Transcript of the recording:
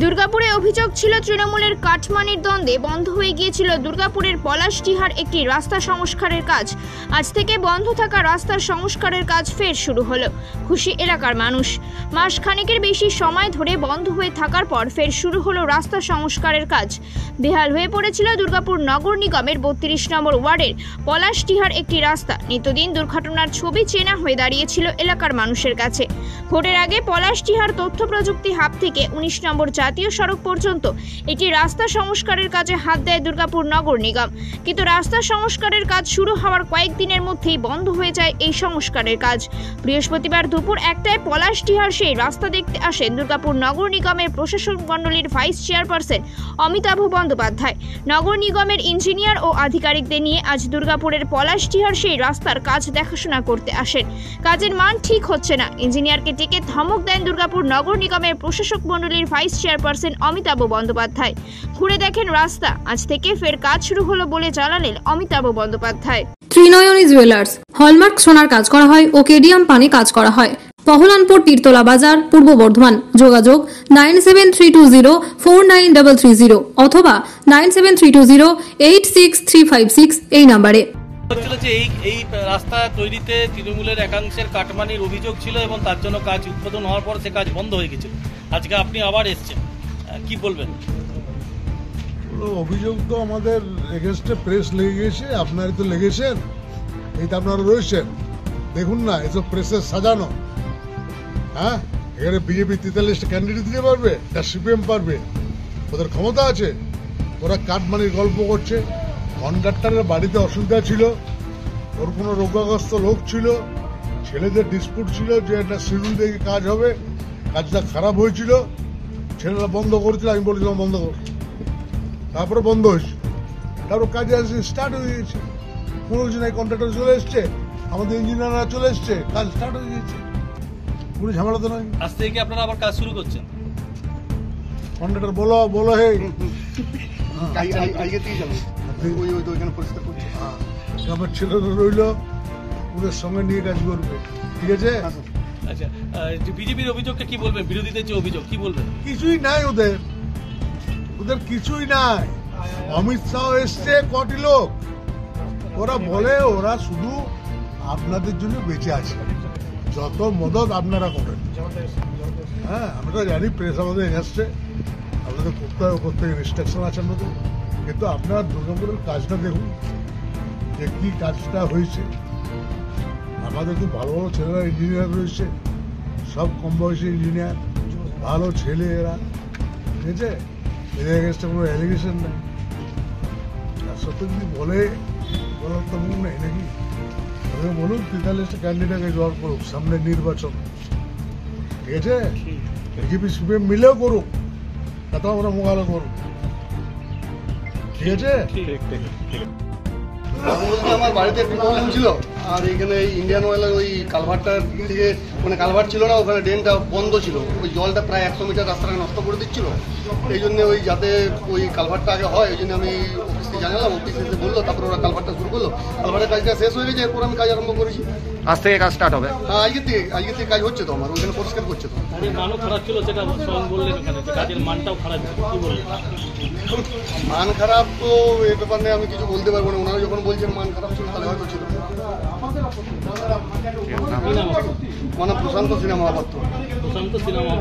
দুর্গাপুরে অভিযোগ ছিল তৃণমূলের কাটমানির দ্বন্দ্বে বন্ধ হয়ে গিয়েছিল দুর্গাপুরের পলাশডিহার একটি রাস্তা সংস্কারের কাজ। আজ থেকে বন্ধ থাকা রাস্তার সংস্কারের কাজ ফের শুরু হলো। খুশি এলাকার মানুষ। মাস খানেকের বেশি সময় ধরে বন্ধ হয়ে থাকার পর ফের শুরু হলো রাস্তা সংস্কারের কাজ। বেহাল হয়ে পড়েছিল দুর্গাপুর নগর নিগমের 32 নম্বর ওয়ার্ডের পলাশডিহার একটি রাস্তা। নিত্যদিন দুর্ঘটনার ছবি চেনা হয়ে দাঁড়িয়েছিল এলাকার মানুষের কাছে। ভোটের আগে পলাশডিহার তথ্য প্রযুক্তি হাব থেকে 19 নম্বর জাতীয় সড়ক পর্যন্ত একটি রাস্তা সংস্কারের কাজে হাত দেয় দুর্গাপুর নগর নিগম। কিন্তু রাস্তা সংস্কারের কাজ শুরু হওয়ার কয়েকদিনের মধ্যেই বন্ধ হয়ে যায় এই সংস্কারের কাজ। বৃহস্পতিবার দুপুর 1টায় পলাশডিহার সেই রাস্তা দেখতে আসেন দুর্গাপুর নগর নিগমের প্রশাসক মণ্ডলীর ভাইস চেয়ারপারসন অমিতাভ বন্দ্যোপাধ্যায়। নগর নিগমের ইঞ্জিনিয়ার ও আধিকারিকদের নিয়ে আজ দুর্গাপুরের পলাশডিহার সেই রাস্তার কাজ দেখাশোনা করতে আসেন। কাজের মান ঠিক হচ্ছে না, ইঞ্জিনিয়ারকে ডেকে ধমক দেন দুর্গাপুর নগর নিগমের প্রশাসক মণ্ডলীর ভাইস চেয়ারপারসন অমিতাভ বন্দ্যোপাধ্যায়। ঘুরে দেখেন রাস্তা। আজ থেকে ফের কাজ শুরু হলো বলে জানালেন অমিতাভ বন্দ্যোপাধ্যায়। ত্রিনয়নী জুয়েলার্স হলমার্ক সোনার কাজ করা হয় ও কেডিয়াম পানি কাজ করা হয়। পহলানপুর তীরতলা বাজার, পূর্ব বর্ধমান। যোগাযোগ 9732049330 অথবা 9732086356 এই নম্বরে। এই রাস্তা তৈরিতে তৃণমূলের একাংশের কাটমানির অভিযোগ ছিল এবং তার জন্য কাজ উদ্বোধন হওয়ার পর সে কাজ বন্ধ হয়ে গেছিল। আজকে আপনি আবার এসেছেন, কি বলবেন? অভিযোগ তো আমাদের এগেনস্টে প্রেস লেগে গেছে, আপনারা তো লেগেছেন, এই তো আপনারা রয়েছেন। দেখুন না, এসব প্রেসের সাজানো। হ্যাঁ, এখানে বিজেপি 43টা ক্যান্ডিডেট দিতে পারবে, তা সিপিএম পারবে? ওদের ক্ষমতা আছে? ওরা কাটমানির গল্প করছে। কন্ট্রাক্টরের বাড়িতে অসুবিধা ছিল, ওর কোনো রোগাগ্রস্ত লোক ছিল, ছেলেদের ডিসপুট ছিল যে একটা শিডিউল দেখে কাজ হবে, কাজটা খারাপ হয়েছিল, ছেলেরা বন্ধ করেছিল, আমি বলেছিলাম বন্ধ কর, তারপরে বন্ধ হয়েছে, তারপর কাজে আসে স্টার্ট হয়ে গেছে। কোনো কিছু নাই, কন্ট্রাক্টর চলে এসছে, আমাদের ইঞ্জিনিয়াররা চলে এসছে, কাজ স্টার্ট হয়ে গেছে, কোনো ঝামেলা তো নয়। আজ থেকে আপনারা আবার কাজ শুরু করছেন? কন্ট্রাক্টর বলো হে আমার ছেলেরা রইল, ওদের সঙ্গে নিয়ে কাজ করবে, ঠিক আছে? আচ্ছা, বিজেপির অভিযোগকে কি বলবেন? বিরোধীদের যে অভিযোগ, কি বলবেন? কিছুই নাই ওদের কিছুই নাই। অমিত শাহ এসছে কটি লোক, ওরা বলে ওরা শুধু আপনাদের জন্য বেঁচে আছে, যত মদত আপনারা করেন। হ্যাঁ, আমরা জানি প্রেস আমাদের এসছে, আপনাদের করতে হবে, প্রত্যেক ইনস্ট্রাকশন আছে আমাদের। কিন্তু আপনার দুর্গাপুরের কাজটা দেখুন যে কি কাজটা হয়েছে। আমাদের খুব ভালো ভালো ছেলেরা ইঞ্জিনিয়ার রয়েছে, সব কম বয়সী ইঞ্জিনিয়ার, ভালো ছেলে এরা, ঠিক আছে? এদের এগেনস্টে কোনো অ্যালিগেশন নেই। তার সত্ত্বেও যদি বলার তো মুখ নেই নাকি? ওদের বলুন 43টা ক্যান্ডিডেটকে জল করুক, সামনে নির্বাচন, ঠিক আছে? বিজেপি সিপিএম মিলেও করুক, তাতেও আমরা মোকাবিলা করুক, ঠিক আছে? আমার বাড়িতে একটু প্রবলেম ছিল, আর এখানে ইন্ডিয়ান অয়েলের ওই কালভারটার দিকে মানে কালভার্ট ছিল না, ওখানে ড্রেনটা বন্ধ ছিল, ওই জলটা প্রায় 100 মিটার রাস্তাটাকে নষ্ট করে দিচ্ছিল। এই জন্য ওই যাতে ওই কালভারটা আগে হয়, ওই জন্য আমি অফিসকে জানালাম, অফিস এসে বললো, তারপরে ওরা কালভারটা শুরু করলো। কালভারের কাজটা শেষ হয়ে গেছে, এরপর আমি কাজ আরম্ভ করেছি। আজ থেকে কাজ স্টার্ট হবে? হ্যাঁ, আজকে থেকে কাজ হচ্ছে তো, আমার ওইখানে পরিষ্কার করছে তো। মানও খারাপ ছিল, সেটা স্বয়ং বললেন, ওখানে কাজের মানটাও খারাপ ছিল, কি বললেন? মান খারাপ তো এ ব্যাপার নিয়ে আমি কিছু বলতে পারবো না। ওনারা যখন বলছেন মান খারাপ ছিল, তাহলে হয়তো ছিল। মানে প্রশান্ত সিনেমা পাত্র। প্রশান্ত সিনেমা